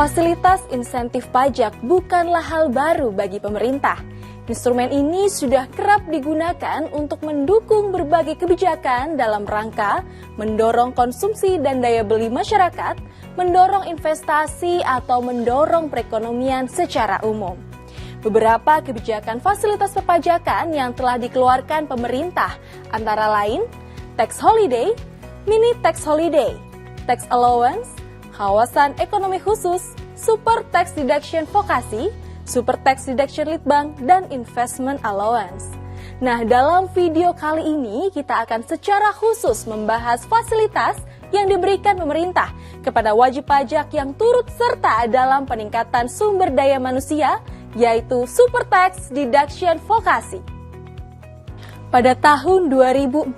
Fasilitas insentif pajak bukanlah hal baru bagi pemerintah. Instrumen ini sudah kerap digunakan untuk mendukung berbagai kebijakan dalam rangka mendorong konsumsi dan daya beli masyarakat, mendorong investasi atau mendorong perekonomian secara umum. Beberapa kebijakan fasilitas perpajakan yang telah dikeluarkan pemerintah antara lain tax holiday, mini tax holiday, tax allowance, kawasan ekonomi khusus, super tax deduction vokasi, super tax deduction litbang, dan investment allowance. Nah, dalam video kali ini kita akan secara khusus membahas fasilitas yang diberikan pemerintah kepada wajib pajak yang turut serta dalam peningkatan sumber daya manusia, yaitu super tax deduction vokasi. Pada tahun 2045,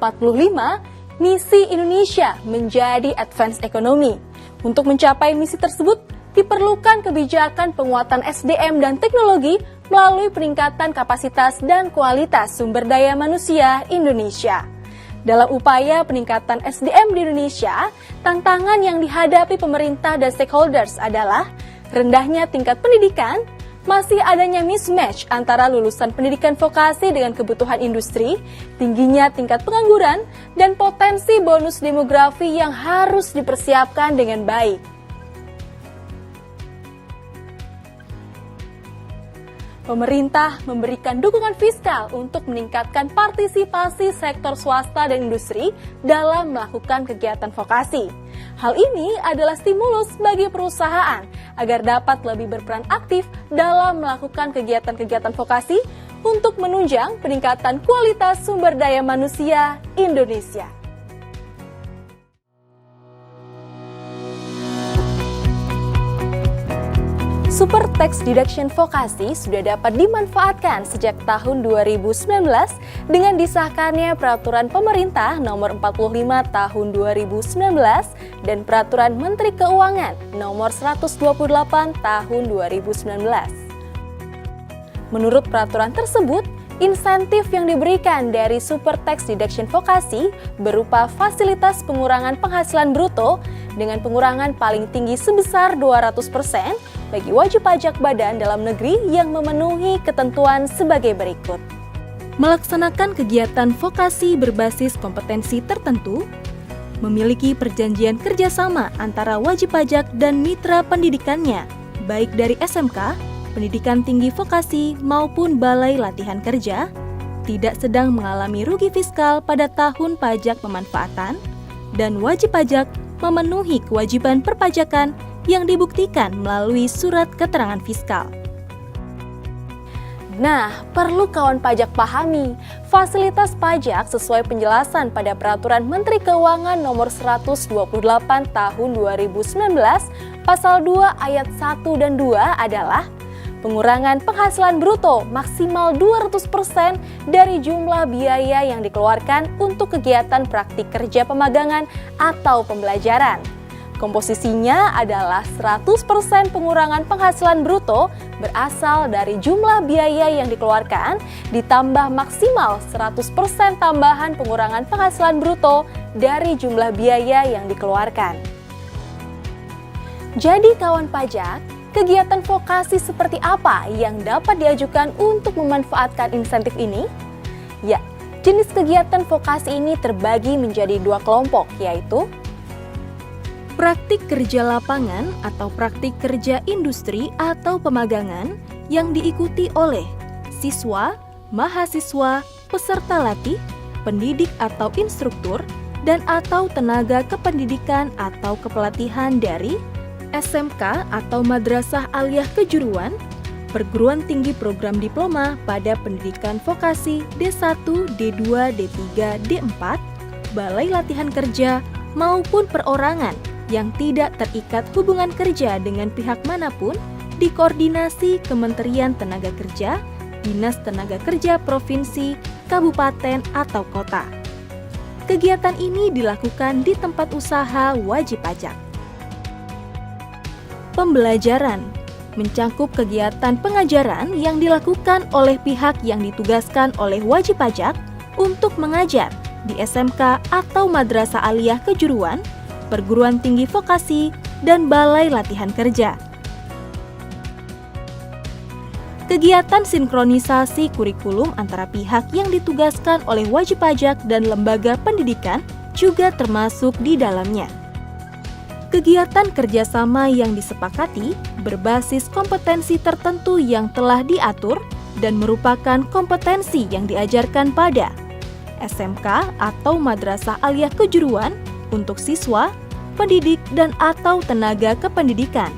misi Indonesia menjadi advance economy. Untuk mencapai misi tersebut, diperlukan kebijakan penguatan SDM dan teknologi melalui peningkatan kapasitas dan kualitas sumber daya manusia Indonesia. Dalam upaya peningkatan SDM di Indonesia, tantangan yang dihadapi pemerintah dan stakeholders adalah rendahnya tingkat pendidikan, masih adanya mismatch antara lulusan pendidikan vokasi dengan kebutuhan industri, tingginya tingkat pengangguran, dan potensi bonus demografi yang harus dipersiapkan dengan baik. Pemerintah memberikan dukungan fiskal untuk meningkatkan partisipasi sektor swasta dan industri dalam melakukan kegiatan vokasi. Hal ini adalah stimulus bagi perusahaan agar dapat lebih berperan aktif dalam melakukan kegiatan-kegiatan vokasi untuk menunjang peningkatan kualitas sumber daya manusia Indonesia. Super Tax Deduction Vokasi sudah dapat dimanfaatkan sejak tahun 2019 dengan disahkannya Peraturan Pemerintah Nomor 45 Tahun 2019 dan Peraturan Menteri Keuangan Nomor 128 Tahun 2019. Menurut peraturan tersebut, insentif yang diberikan dari Super Tax Deduction Vokasi berupa fasilitas pengurangan penghasilan bruto dengan pengurangan paling tinggi sebesar 200% bagi wajib pajak badan dalam negeri yang memenuhi ketentuan sebagai berikut. Melaksanakan kegiatan vokasi berbasis kompetensi tertentu, memiliki perjanjian kerjasama antara wajib pajak dan mitra pendidikannya, baik dari SMK, pendidikan tinggi vokasi maupun balai latihan kerja, tidak sedang mengalami rugi fiskal pada tahun pajak pemanfaatan, dan wajib pajak memenuhi kewajiban perpajakan yang dibuktikan melalui surat keterangan fiskal. Nah, perlu kawan pajak pahami, fasilitas pajak sesuai penjelasan pada Peraturan Menteri Keuangan Nomor 128 Tahun 2019, Pasal 2 Ayat 1 dan 2 adalah pengurangan penghasilan bruto maksimal 200% dari jumlah biaya yang dikeluarkan untuk kegiatan praktik kerja pemagangan atau pembelajaran. Komposisinya adalah 100% pengurangan penghasilan bruto berasal dari jumlah biaya yang dikeluarkan ditambah maksimal 100% tambahan pengurangan penghasilan bruto dari jumlah biaya yang dikeluarkan. Jadi kawan pajak, kegiatan vokasi seperti apa yang dapat diajukan untuk memanfaatkan insentif ini? Ya, jenis kegiatan vokasi ini terbagi menjadi dua kelompok, yaitu praktik kerja lapangan atau praktik kerja industri atau pemagangan yang diikuti oleh siswa, mahasiswa, peserta latih, pendidik atau instruktur, dan atau tenaga kependidikan atau kepelatihan dari SMK atau Madrasah Aliyah Kejuruan, perguruan tinggi program diploma pada pendidikan vokasi D1, D2, D3, D4, balai latihan kerja, maupun perorangan yang tidak terikat hubungan kerja dengan pihak manapun di koordinasi Kementerian Tenaga Kerja, Dinas Tenaga Kerja Provinsi, Kabupaten, atau Kota. Kegiatan ini dilakukan di tempat usaha wajib pajak. Pembelajaran mencakup kegiatan pengajaran yang dilakukan oleh pihak yang ditugaskan oleh wajib pajak untuk mengajar di SMK atau Madrasah Aliyah Kejuruan, perguruan tinggi vokasi, dan balai latihan kerja. Kegiatan sinkronisasi kurikulum antara pihak yang ditugaskan oleh wajib pajak dan lembaga pendidikan juga termasuk di dalamnya. Kegiatan kerjasama yang disepakati berbasis kompetensi tertentu yang telah diatur dan merupakan kompetensi yang diajarkan pada SMK atau madrasah aliyah kejuruan untuk siswa, pendidik, dan atau tenaga kependidikan.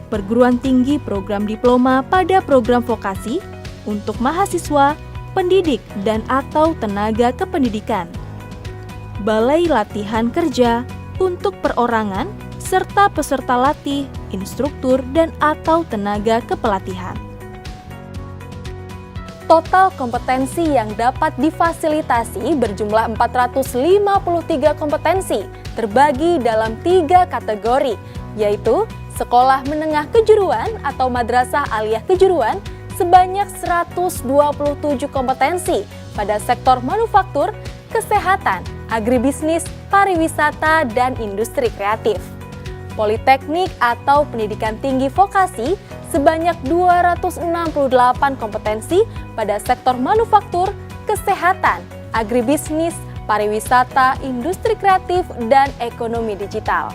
Perguruan tinggi program diploma pada program vokasi untuk mahasiswa, pendidik, dan atau tenaga kependidikan. Balai latihan kerja untuk perorangan, serta peserta latih, instruktur, dan atau tenaga kepelatihan. Total kompetensi yang dapat difasilitasi berjumlah 453 kompetensi, terbagi dalam 3 kategori, yaitu sekolah menengah kejuruan atau madrasah aliyah kejuruan sebanyak 127 kompetensi pada sektor manufaktur, kesehatan, agribisnis, pariwisata, dan industri kreatif. Politeknik atau pendidikan tinggi vokasi sebanyak 268 kompetensi pada sektor manufaktur, kesehatan, agribisnis, pariwisata, industri kreatif, dan ekonomi digital.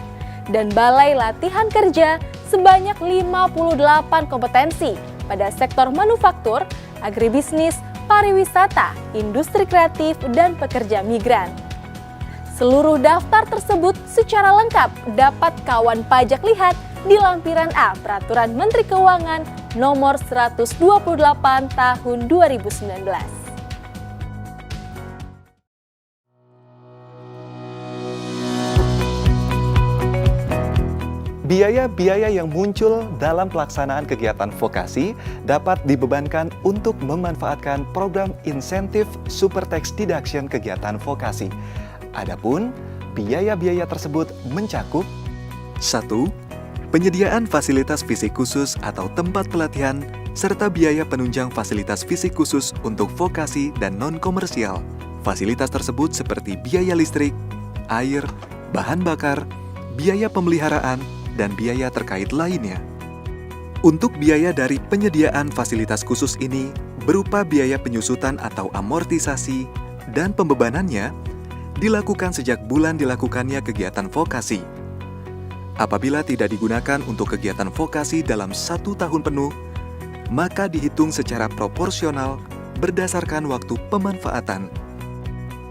Dan Balai Latihan Kerja sebanyak 58 kompetensi pada sektor manufaktur, agribisnis, pariwisata, industri kreatif, dan pekerja migran. Seluruh daftar tersebut secara lengkap dapat kawan pajak lihat di lampiran A Peraturan Menteri Keuangan Nomor 128 Tahun 2019. Biaya-biaya yang muncul dalam pelaksanaan kegiatan vokasi dapat dibebankan untuk memanfaatkan program insentif Super Tax Deduction kegiatan vokasi. Adapun biaya-biaya tersebut mencakup 1. Penyediaan fasilitas fisik khusus atau tempat pelatihan serta biaya penunjang fasilitas fisik khusus untuk vokasi dan non-komersial. Fasilitas tersebut seperti biaya listrik, air, bahan bakar, biaya pemeliharaan, dan biaya terkait lainnya. Untuk biaya dari penyediaan fasilitas khusus ini berupa biaya penyusutan atau amortisasi dan pembebanannya dilakukan sejak bulan dilakukannya kegiatan vokasi. Apabila tidak digunakan untuk kegiatan vokasi dalam 1 tahun penuh, maka dihitung secara proporsional berdasarkan waktu pemanfaatan.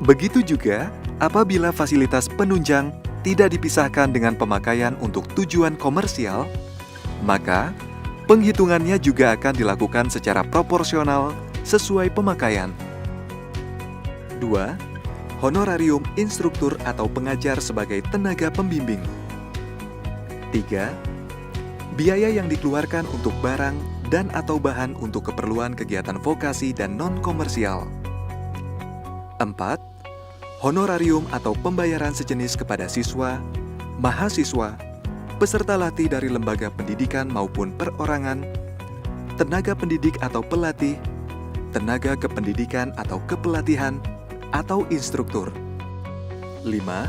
Begitu juga apabila fasilitas penunjang tidak dipisahkan dengan pemakaian untuk tujuan komersial, maka penghitungannya juga akan dilakukan secara proporsional sesuai pemakaian. 2. Honorarium instruktur atau pengajar sebagai tenaga pembimbing. 3. Biaya yang dikeluarkan untuk barang dan atau bahan untuk keperluan kegiatan vokasi dan non-komersial. 4. Honorarium atau pembayaran sejenis kepada siswa, mahasiswa, peserta latih dari lembaga pendidikan maupun perorangan, tenaga pendidik atau pelatih, tenaga kependidikan atau kepelatihan, atau instruktur. 5.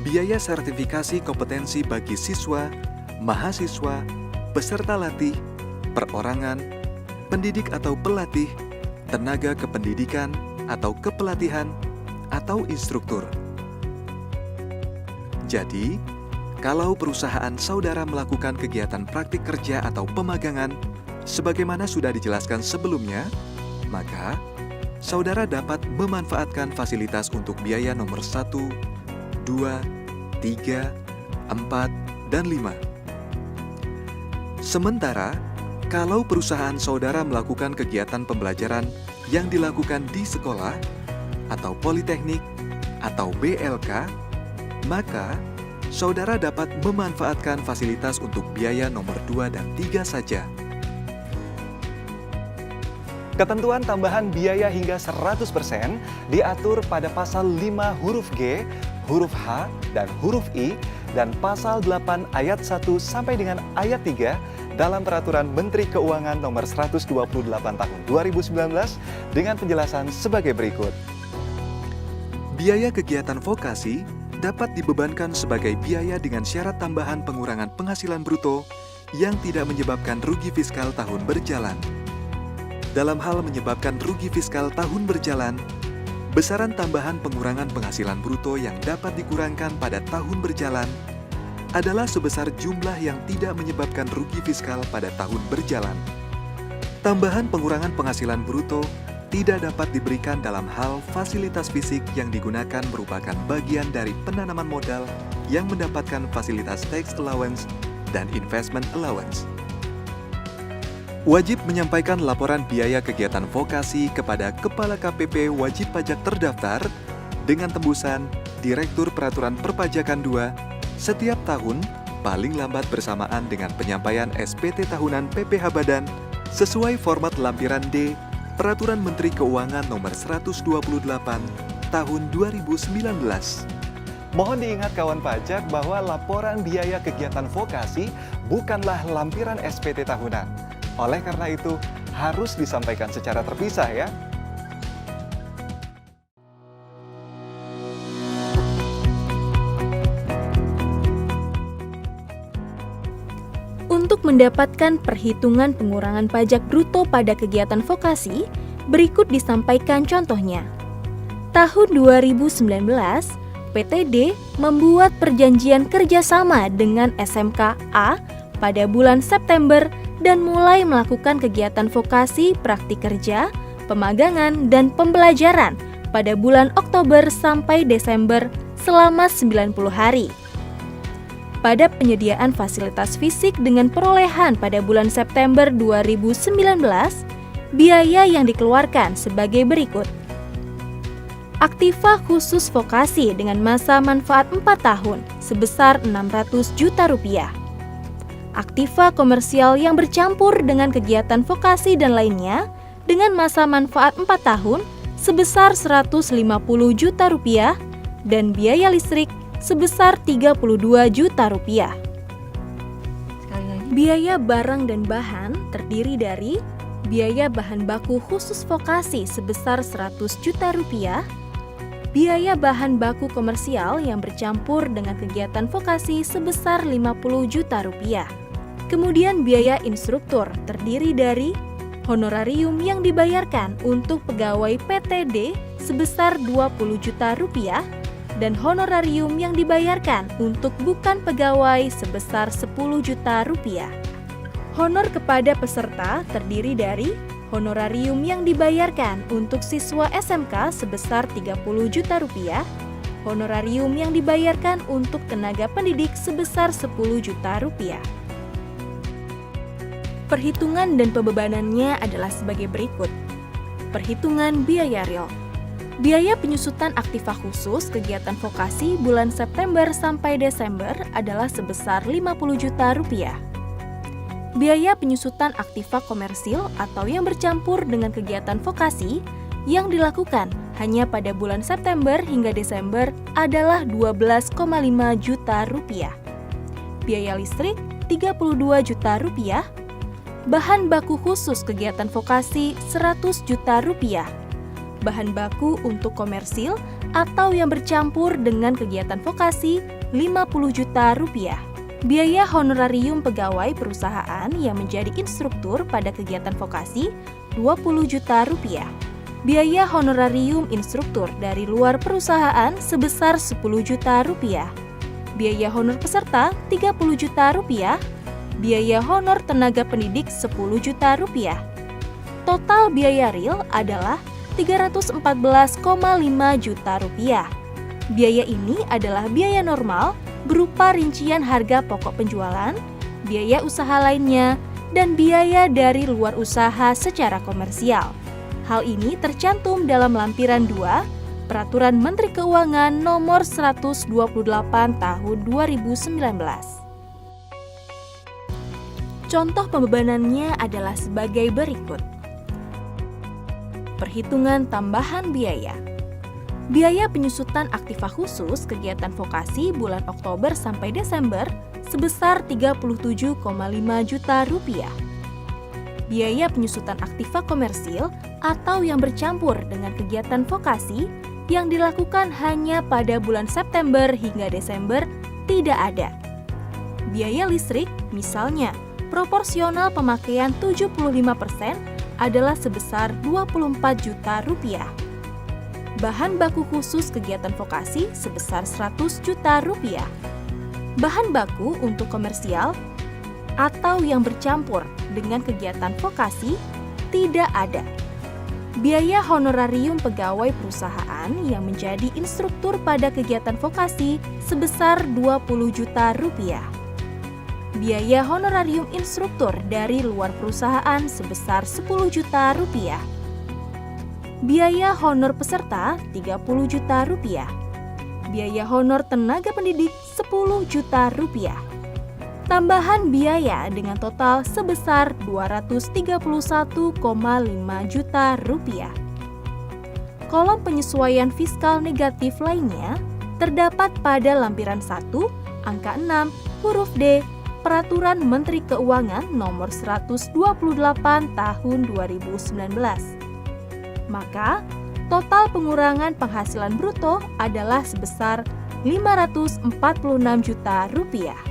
Biaya sertifikasi kompetensi bagi siswa, mahasiswa, peserta latih, perorangan, pendidik atau pelatih, tenaga kependidikan atau kepelatihan, atau instruktur. Jadi, kalau perusahaan saudara melakukan kegiatan praktik kerja atau pemagangan, sebagaimana sudah dijelaskan sebelumnya, maka saudara dapat memanfaatkan fasilitas untuk biaya nomor 1, 2, 3, 4, dan 5. Sementara, kalau perusahaan saudara melakukan kegiatan pembelajaran yang dilakukan di sekolah, atau politeknik, atau BLK, maka saudara dapat memanfaatkan fasilitas untuk biaya nomor 2 dan 3 saja. Ketentuan tambahan biaya hingga 100% diatur pada pasal 5 huruf G, huruf H, dan huruf I, dan pasal 8 ayat 1 sampai dengan ayat 3 dalam Peraturan Menteri Keuangan Nomor 128 Tahun 2019 dengan penjelasan sebagai berikut. Biaya kegiatan vokasi dapat dibebankan sebagai biaya dengan syarat tambahan pengurangan penghasilan bruto yang tidak menyebabkan rugi fiskal tahun berjalan. dalam hal menyebabkan rugi fiskal tahun berjalan, besaran tambahan pengurangan penghasilan bruto yang dapat dikurangkan pada tahun berjalan adalah sebesar jumlah yang tidak menyebabkan rugi fiskal pada tahun berjalan. Tambahan pengurangan penghasilan bruto tidak dapat diberikan dalam hal fasilitas fisik yang digunakan merupakan bagian dari penanaman modal yang mendapatkan fasilitas tax allowance dan investment allowance. Wajib menyampaikan laporan biaya kegiatan vokasi kepada Kepala KPP Wajib Pajak terdaftar dengan tembusan Direktur Peraturan Perpajakan 2 setiap tahun paling lambat bersamaan dengan penyampaian SPT tahunan PPh Badan sesuai format lampiran D Peraturan Menteri Keuangan Nomor 128 Tahun 2019. Mohon diingat kawan pajak bahwa laporan biaya kegiatan vokasi bukanlah lampiran SPT tahunan. Oleh karena itu, harus disampaikan secara terpisah ya. Untuk mendapatkan perhitungan pengurangan pajak bruto pada kegiatan vokasi, berikut disampaikan contohnya. Tahun 2019, PTD membuat perjanjian kerjasama dengan SMK A pada bulan September dan mulai melakukan kegiatan vokasi praktik kerja, pemagangan, dan pembelajaran pada bulan Oktober sampai Desember selama 90 hari. Pada penyediaan fasilitas fisik dengan perolehan pada bulan September 2019, biaya yang dikeluarkan sebagai berikut. Aktiva khusus vokasi dengan masa manfaat 4 tahun sebesar Rp600 juta. Aktiva komersial yang bercampur dengan kegiatan vokasi dan lainnya dengan masa manfaat 4 tahun sebesar Rp150 juta dan biaya listrik sebesar Rp32 juta. Biaya barang dan bahan terdiri dari biaya bahan baku khusus vokasi sebesar Rp100 juta, biaya bahan baku komersial yang bercampur dengan kegiatan vokasi sebesar Rp50 juta. Kemudian biaya instruktur terdiri dari honorarium yang dibayarkan untuk pegawai PTD sebesar Rp20 juta dan honorarium yang dibayarkan untuk bukan pegawai sebesar Rp10 juta. Honor kepada peserta terdiri dari honorarium yang dibayarkan untuk siswa SMK sebesar Rp30 juta, honorarium yang dibayarkan untuk tenaga pendidik sebesar Rp10 juta. Perhitungan dan pembebanannya adalah sebagai berikut. Perhitungan biaya real. Biaya penyusutan aktiva khusus kegiatan vokasi bulan September sampai Desember adalah sebesar Rp50 juta. Biaya penyusutan aktiva komersil atau yang bercampur dengan kegiatan vokasi yang dilakukan hanya pada bulan September hingga Desember adalah Rp12,5 juta. Biaya listrik Rp32 juta. Bahan baku khusus kegiatan vokasi Rp100 juta. Bahan baku untuk komersil atau yang bercampur dengan kegiatan vokasi Rp50 juta. Biaya honorarium pegawai perusahaan yang menjadi instruktur pada kegiatan vokasi Rp20 juta. Biaya honorarium instruktur dari luar perusahaan sebesar Rp10 juta. Biaya honor peserta Rp30 juta. Biaya honor tenaga pendidik Rp10 juta. Total biaya real adalah Rp314,5 juta. Biaya ini adalah biaya normal berupa rincian harga pokok penjualan, biaya usaha lainnya, dan biaya dari luar usaha secara komersial. Hal ini tercantum dalam lampiran 2 Peraturan Menteri Keuangan Nomor 128 Tahun 2019. Contoh pembebanannya adalah sebagai berikut. Perhitungan tambahan biaya. Biaya penyusutan aktiva khusus kegiatan vokasi bulan Oktober sampai Desember sebesar Rp37,5 juta. Biaya penyusutan aktiva komersil atau yang bercampur dengan kegiatan vokasi yang dilakukan hanya pada bulan September hingga Desember tidak ada. Biaya listrik misalnya proporsional pemakaian 75% adalah sebesar Rp24 juta. Bahan baku khusus kegiatan vokasi sebesar Rp100 juta. Bahan baku untuk komersial atau yang bercampur dengan kegiatan vokasi tidak ada. Biaya honorarium pegawai perusahaan yang menjadi instruktur pada kegiatan vokasi sebesar Rp20 juta. Biaya honorarium instruktur dari luar perusahaan sebesar Rp10 juta. Biaya honor peserta Rp30 juta. Biaya honor tenaga pendidik Rp10 juta. Tambahan biaya dengan total sebesar Rp231,5 juta. Kolom penyesuaian fiskal negatif lainnya terdapat pada lampiran 1, angka 6, huruf D, Peraturan Menteri Keuangan Nomor 128 Tahun 2019. Maka, total pengurangan penghasilan bruto adalah sebesar Rp546 juta.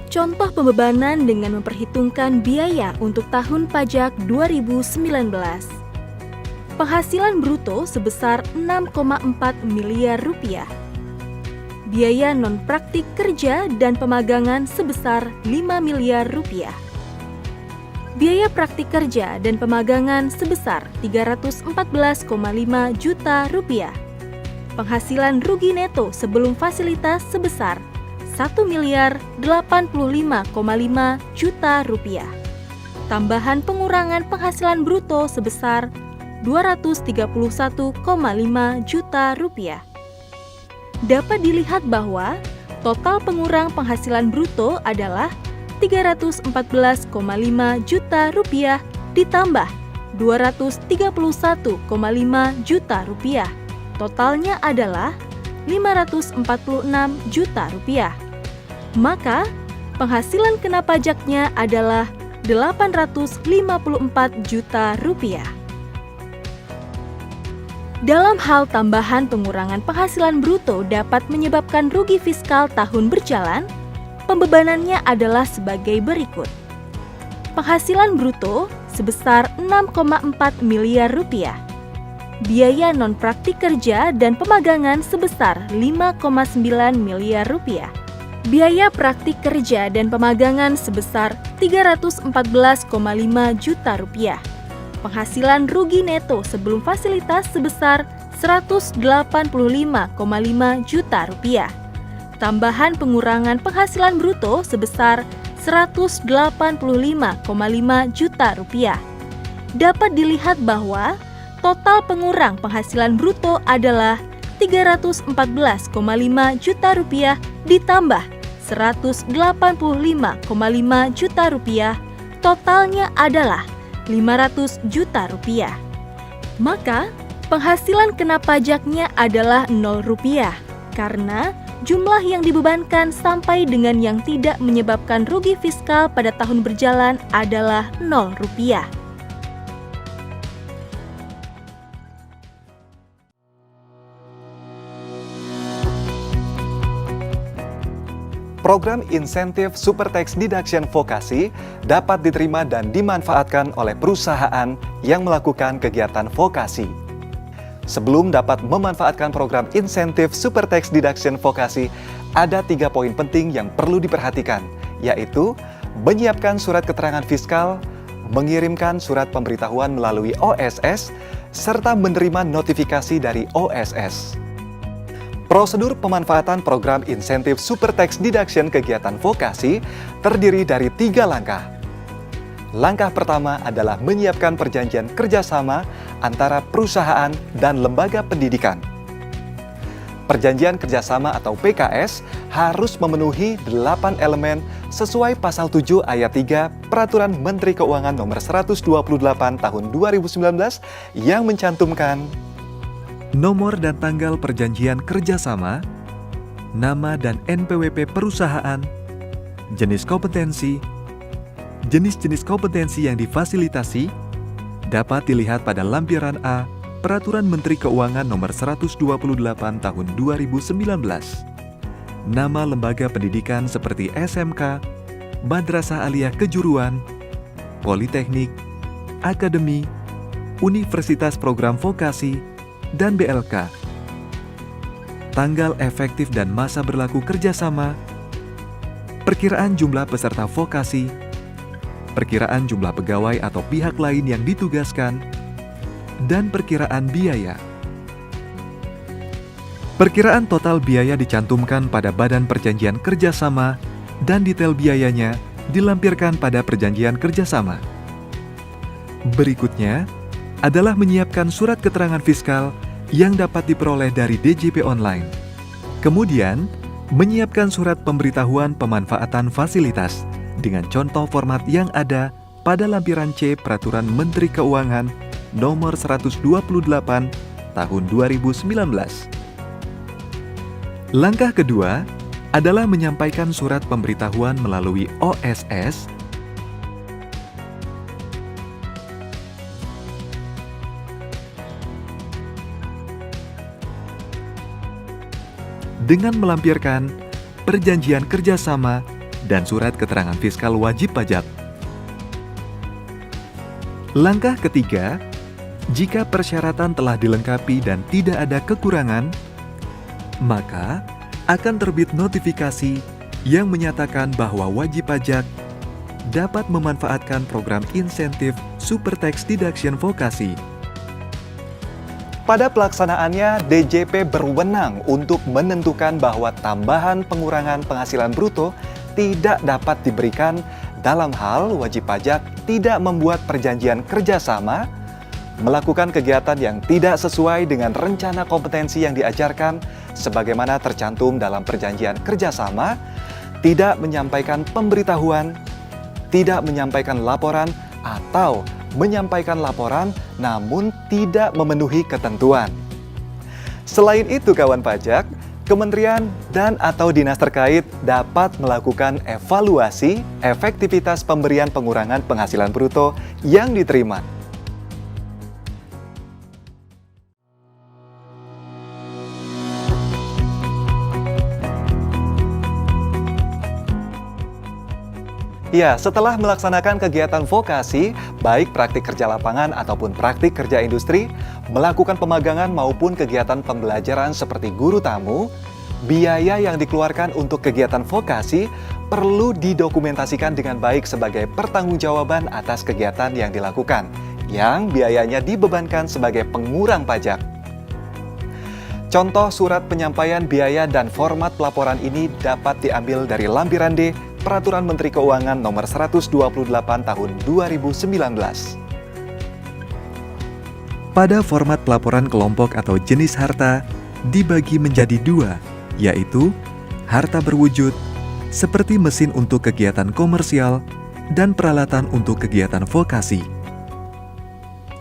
Contoh pembebanan dengan memperhitungkan biaya untuk tahun pajak 2019. Penghasilan bruto sebesar Rp6,4 miliar. Biaya non-praktik kerja dan pemagangan sebesar Rp5 miliar. Biaya praktik kerja dan pemagangan sebesar Rp314,5 juta. Penghasilan rugi neto sebelum fasilitas sebesar Rp1.085,5 juta. Tambahan pengurangan penghasilan bruto sebesar Rp231,5 juta. Dapat dilihat bahwa total pengurang penghasilan bruto adalah Rp314,5 juta ditambah Rp231,5 juta. Totalnya adalah Rp546 juta. Maka, penghasilan kena pajaknya adalah Rp854 juta. Dalam hal tambahan pengurangan penghasilan bruto dapat menyebabkan rugi fiskal tahun berjalan, pembebanannya adalah sebagai berikut. Penghasilan bruto sebesar Rp6,4 miliar. Biaya non-praktik kerja dan pemagangan sebesar Rp5,9 miliar. Biaya praktik kerja dan pemagangan sebesar Rp314,5 juta. Penghasilan rugi neto sebelum fasilitas sebesar Rp185,5 juta. Tambahan pengurangan penghasilan bruto sebesar Rp185,5 juta. Dapat dilihat bahwa total pengurang penghasilan bruto adalah Rp314,5 juta ditambah Rp185,5 juta. Totalnya adalah Rp500 juta. Maka, penghasilan kena pajaknya adalah Rp0 karena jumlah yang dibebankan sampai dengan yang tidak menyebabkan rugi fiskal pada tahun berjalan adalah Rp0. Program insentif Super Tax Deduction Vokasi dapat diterima dan dimanfaatkan oleh perusahaan yang melakukan kegiatan vokasi. Sebelum dapat memanfaatkan program insentif Super Tax Deduction Vokasi, ada 3 poin penting yang perlu diperhatikan, yaitu menyiapkan surat keterangan fiskal, mengirimkan surat pemberitahuan melalui OSS, serta menerima notifikasi dari OSS. Prosedur pemanfaatan program insentif Super Tax Deduction kegiatan vokasi terdiri dari 3 langkah. Langkah pertama adalah menyiapkan perjanjian kerjasama antara perusahaan dan lembaga pendidikan. Perjanjian kerjasama atau PKS harus memenuhi 8 elemen sesuai pasal 7 ayat 3 Peraturan Menteri Keuangan Nomor 128 Tahun 2019 yang mencantumkan nomor dan tanggal perjanjian kerjasama, nama dan NPWP perusahaan, jenis kompetensi, jenis-jenis kompetensi yang difasilitasi, dapat dilihat pada lampiran A, Peraturan Menteri Keuangan Nomor 128 Tahun 2019. Nama lembaga pendidikan seperti SMK, Madrasah Aliyah Kejuruan, Politeknik, Akademi, universitas program vokasi, dan BLK. Tanggal efektif dan masa berlaku kerjasama, perkiraan jumlah peserta vokasi, perkiraan jumlah pegawai atau pihak lain yang ditugaskan, dan perkiraan biaya. Perkiraan total biaya dicantumkan pada badan perjanjian kerjasama dan detail biayanya dilampirkan pada perjanjian kerjasama. Berikutnya adalah menyiapkan surat keterangan fiskal yang dapat diperoleh dari DJP online. Kemudian, menyiapkan surat pemberitahuan pemanfaatan fasilitas dengan contoh format yang ada pada lampiran C Peraturan Menteri Keuangan Nomor 128 Tahun 2019. Langkah kedua adalah menyampaikan surat pemberitahuan melalui OSS dengan melampirkan perjanjian kerjasama dan surat keterangan fiskal wajib pajak. Langkah ketiga, jika persyaratan telah dilengkapi dan tidak ada kekurangan, maka akan terbit notifikasi yang menyatakan bahwa wajib pajak dapat memanfaatkan program insentif Super Tax Deduction Vokasi. Pada pelaksanaannya, DJP berwenang untuk menentukan bahwa tambahan pengurangan penghasilan bruto tidak dapat diberikan dalam hal wajib pajak tidak membuat perjanjian kerjasama, melakukan kegiatan yang tidak sesuai dengan rencana kompetensi yang diajarkan sebagaimana tercantum dalam perjanjian kerjasama, tidak menyampaikan pemberitahuan, tidak menyampaikan laporan, atau menyampaikan laporan namun tidak memenuhi ketentuan. Selain itu kawan pajak, Kementerian dan atau dinas terkait dapat melakukan evaluasi efektivitas pemberian pengurangan penghasilan bruto yang diterima. Ya, setelah melaksanakan kegiatan vokasi, baik praktik kerja lapangan ataupun praktik kerja industri, melakukan pemagangan maupun kegiatan pembelajaran seperti guru tamu, biaya yang dikeluarkan untuk kegiatan vokasi perlu didokumentasikan dengan baik sebagai pertanggungjawaban atas kegiatan yang dilakukan, yang biayanya dibebankan sebagai pengurang pajak. Contoh surat penyampaian biaya dan format pelaporan ini dapat diambil dari lampiran D Peraturan Menteri Keuangan Nomor 128 Tahun 2019. Pada format pelaporan kelompok atau jenis harta dibagi menjadi dua, yaitu harta berwujud seperti mesin untuk kegiatan komersial dan peralatan untuk kegiatan vokasi.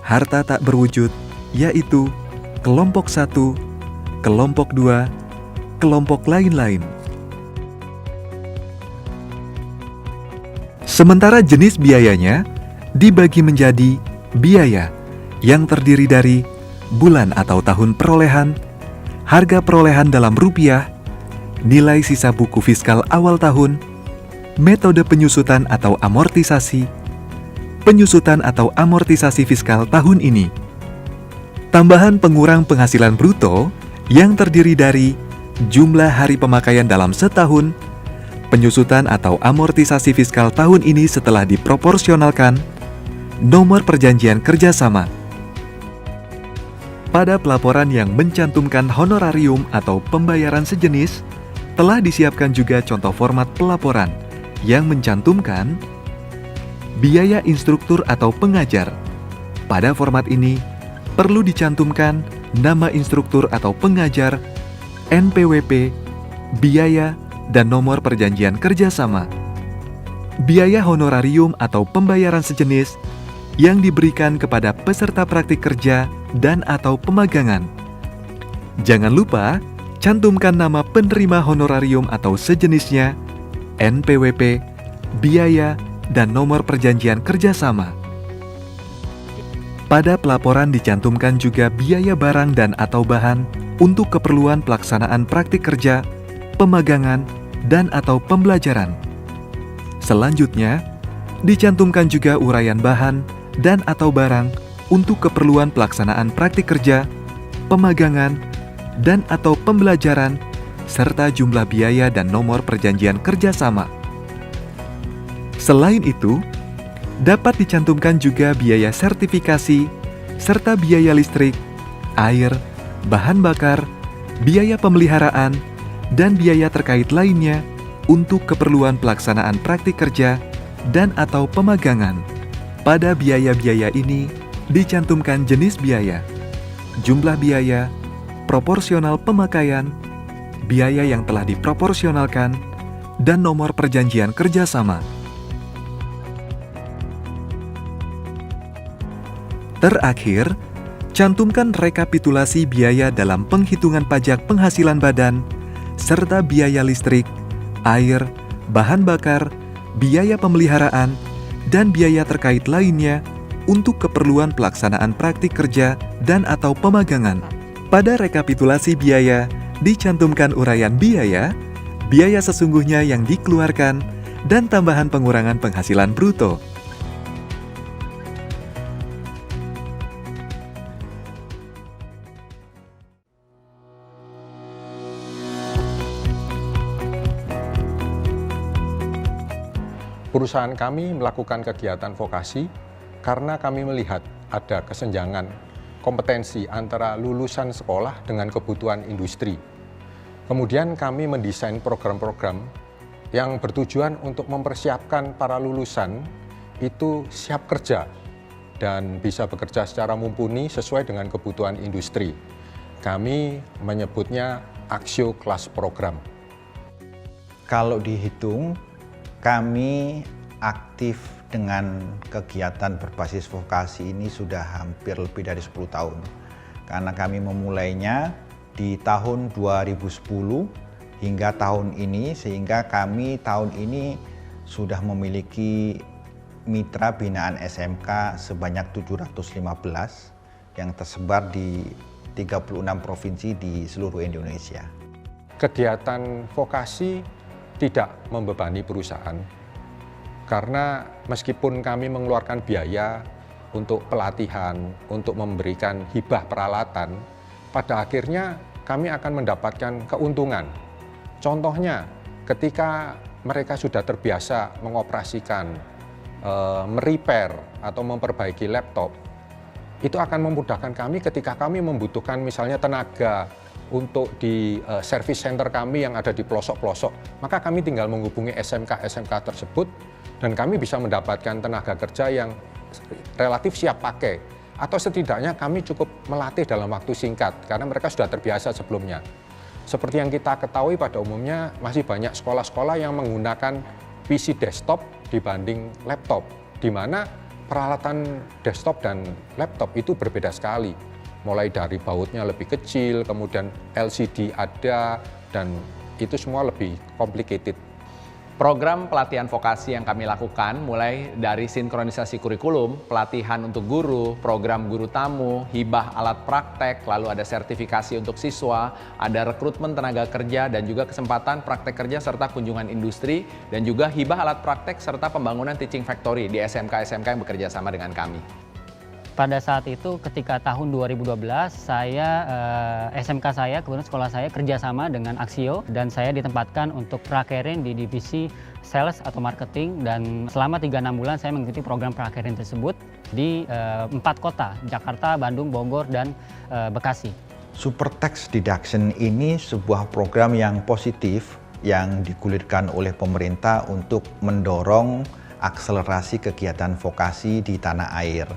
Harta tak berwujud yaitu kelompok 1, kelompok 2, kelompok lain-lain. Sementara jenis biayanya dibagi menjadi biaya yang terdiri dari bulan atau tahun perolehan, harga perolehan dalam rupiah, nilai sisa buku fiskal awal tahun, metode penyusutan atau amortisasi, penyusutan atau amortisasi fiskal tahun ini, tambahan pengurang penghasilan bruto yang terdiri dari jumlah hari pemakaian dalam setahun, penyusutan atau amortisasi fiskal tahun ini setelah diproporsionalkan, nomor perjanjian kerjasama. Pada pelaporan yang mencantumkan honorarium atau pembayaran sejenis, telah disiapkan juga contoh format pelaporan yang mencantumkan biaya instruktur atau pengajar. Pada format ini, perlu dicantumkan nama instruktur atau pengajar, NPWP, biaya, dan nomor perjanjian kerjasama. Biaya honorarium atau pembayaran sejenis yang diberikan kepada peserta praktik kerja dan atau pemagangan. Jangan lupa, cantumkan nama penerima honorarium atau sejenisnya, NPWP, biaya, dan nomor perjanjian kerjasama. Pada pelaporan dicantumkan juga biaya barang dan atau bahan untuk keperluan pelaksanaan praktik kerja, pemagangan, dan atau pembelajaran. Selanjutnya, dicantumkan juga uraian bahan dan atau barang untuk keperluan pelaksanaan praktik kerja, pemagangan, dan atau pembelajaran, serta jumlah biaya dan nomor perjanjian kerjasama. Selain itu, dapat dicantumkan juga biaya sertifikasi, serta biaya listrik, air, bahan bakar, biaya pemeliharaan, dan biaya terkait lainnya untuk keperluan pelaksanaan praktik kerja dan atau pemagangan. Pada biaya-biaya ini dicantumkan jenis biaya, jumlah biaya, proporsional pemakaian, biaya yang telah diproporsionalkan, dan nomor perjanjian kerjasama. Terakhir, cantumkan rekapitulasi biaya dalam penghitungan pajak penghasilan badan, serta biaya listrik, air, bahan bakar, biaya pemeliharaan, dan biaya terkait lainnya untuk keperluan pelaksanaan praktik kerja dan atau pemagangan. Pada rekapitulasi biaya, dicantumkan uraian biaya, biaya sesungguhnya yang dikeluarkan, dan tambahan pengurangan penghasilan bruto. Perusahaan kami melakukan kegiatan vokasi karena kami melihat ada kesenjangan kompetensi antara lulusan sekolah dengan kebutuhan industri. Kemudian kami mendesain program-program yang bertujuan untuk mempersiapkan para lulusan itu siap kerja dan bisa bekerja secara mumpuni sesuai dengan kebutuhan industri. Kami menyebutnya Axio Class Program. Kalau dihitung, kami aktif dengan kegiatan berbasis vokasi ini sudah hampir lebih dari 10 tahun. Karena kami memulainya di tahun 2010 hingga tahun ini, sehingga kami tahun ini sudah memiliki mitra binaan SMK sebanyak 715 yang tersebar di 36 provinsi di seluruh Indonesia. Kegiatan vokasi tidak membebani perusahaan, karena meskipun kami mengeluarkan biaya untuk pelatihan, untuk memberikan hibah peralatan, pada akhirnya kami akan mendapatkan keuntungan. Contohnya, ketika mereka sudah terbiasa mengoperasikan, merepair atau memperbaiki laptop, itu akan memudahkan kami ketika kami membutuhkan misalnya tenaga untuk di service center kami yang ada di pelosok-pelosok, maka kami tinggal menghubungi SMK-SMK tersebut dan kami bisa mendapatkan tenaga kerja yang relatif siap pakai, atau setidaknya kami cukup melatih dalam waktu singkat karena mereka sudah terbiasa sebelumnya. Seperti yang kita ketahui pada umumnya masih banyak sekolah-sekolah yang menggunakan PC desktop dibanding laptop, di mana peralatan desktop dan laptop itu berbeda sekali. Mulai dari bautnya lebih kecil, kemudian LCD ada, dan itu semua lebih complicated. Program pelatihan vokasi yang kami lakukan mulai dari sinkronisasi kurikulum, pelatihan untuk guru, program guru tamu, hibah alat praktek, lalu ada sertifikasi untuk siswa, ada rekrutmen tenaga kerja dan juga kesempatan praktek kerja serta kunjungan industri, dan juga hibah alat praktek serta pembangunan teaching factory di SMK-SMK yang bekerja sama dengan kami. Pada saat itu ketika tahun 2012 SMK saya, kemudian sekolah saya kerjasama dengan Axio dan saya ditempatkan untuk prakerin di divisi sales atau marketing, dan selama 3-6 bulan saya mengikuti program prakerin tersebut di 4 kota, Jakarta, Bandung, Bogor, dan Bekasi. Super Tax Deduction ini sebuah program yang positif yang digulirkan oleh pemerintah untuk mendorong akselerasi kegiatan vokasi di tanah air.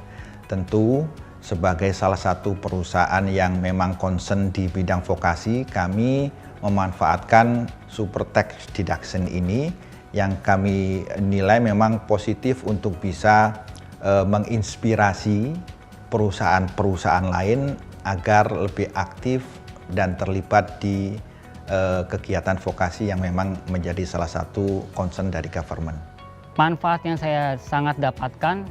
Tentu sebagai salah satu perusahaan yang memang concern di bidang vokasi, kami memanfaatkan Super Tax Deduction ini yang kami nilai memang positif untuk bisa menginspirasi perusahaan-perusahaan lain agar lebih aktif dan terlibat di kegiatan vokasi yang memang menjadi salah satu concern dari government. Manfaat yang saya sangat dapatkan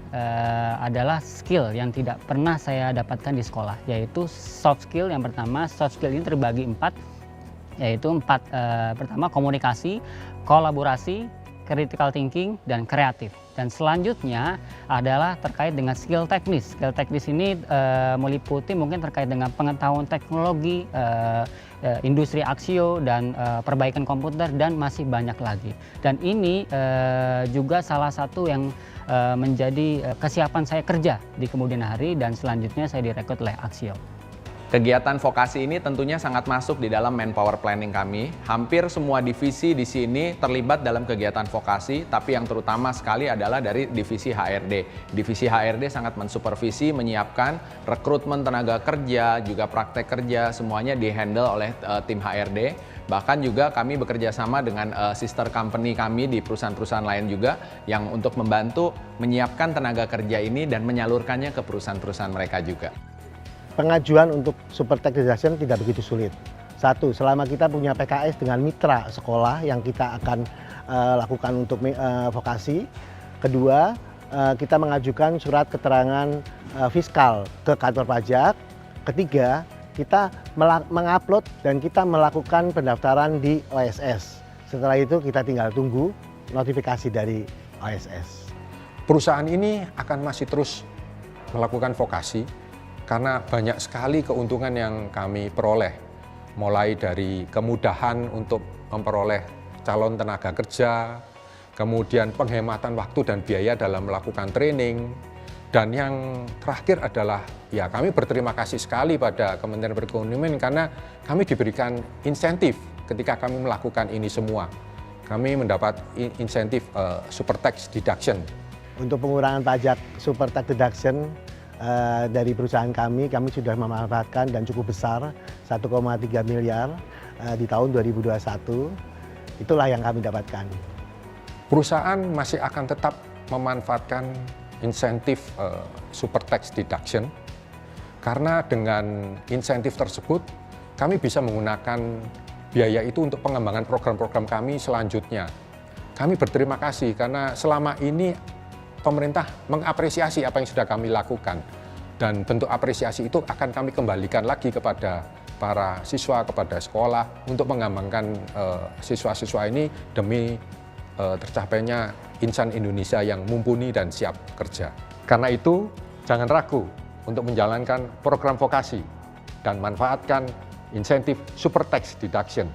adalah skill yang tidak pernah saya dapatkan di sekolah, yaitu soft skill. Yang pertama, soft skill ini terbagi 4, yaitu 4. Pertama, komunikasi, kolaborasi, critical thinking, dan kreatif. Dan selanjutnya adalah terkait dengan skill teknis. Skill teknis ini meliputi mungkin terkait dengan pengetahuan teknologi, industri Axio, dan perbaikan komputer, dan masih banyak lagi. Dan ini juga salah satu yang menjadi kesiapan saya kerja di kemudian hari, dan selanjutnya saya direkrut oleh Axio. Kegiatan vokasi ini tentunya sangat masuk di dalam manpower planning kami. Hampir semua divisi di sini terlibat dalam kegiatan vokasi, tapi yang terutama sekali adalah dari divisi HRD. Divisi HRD sangat mensupervisi, menyiapkan rekrutmen tenaga kerja, juga praktek kerja, semuanya dihandle oleh tim HRD. Bahkan juga kami bekerja sama dengan sister company kami di perusahaan-perusahaan lain juga yang untuk membantu menyiapkan tenaga kerja ini dan menyalurkannya ke perusahaan-perusahaan mereka juga. Pengajuan untuk super tech deduction tidak begitu sulit. Satu, selama kita punya PKS dengan mitra sekolah yang kita akan lakukan untuk vokasi. Kedua, kita mengajukan surat keterangan fiskal ke kantor pajak. Ketiga, kita mengupload dan kita melakukan pendaftaran di OSS. Setelah itu kita tinggal tunggu notifikasi dari OSS. Perusahaan ini akan masih terus melakukan vokasi karena banyak sekali keuntungan yang kami peroleh, mulai dari kemudahan untuk memperoleh calon tenaga kerja, kemudian penghematan waktu dan biaya dalam melakukan training, dan yang terakhir adalah ya kami berterima kasih sekali pada Kementerian Perekonomian karena kami diberikan insentif ketika kami melakukan ini semua. Kami mendapat insentif super tax deduction. Untuk pengurangan pajak super tax deduction dari perusahaan kami sudah memanfaatkan dan cukup besar 1,3 miliar di tahun 2021. Itulah yang kami dapatkan. Perusahaan masih akan tetap memanfaatkan insentif super tax deduction karena dengan insentif tersebut kami bisa menggunakan biaya itu untuk pengembangan program-program kami selanjutnya. Kami berterima kasih karena selama ini pemerintah mengapresiasi apa yang sudah kami lakukan, dan bentuk apresiasi itu akan kami kembalikan lagi kepada para siswa, kepada sekolah untuk mengembangkan siswa-siswa ini demi tercapainya insan Indonesia yang mumpuni dan siap kerja. Karena itu jangan ragu untuk menjalankan program vokasi dan manfaatkan insentif super tax deduction.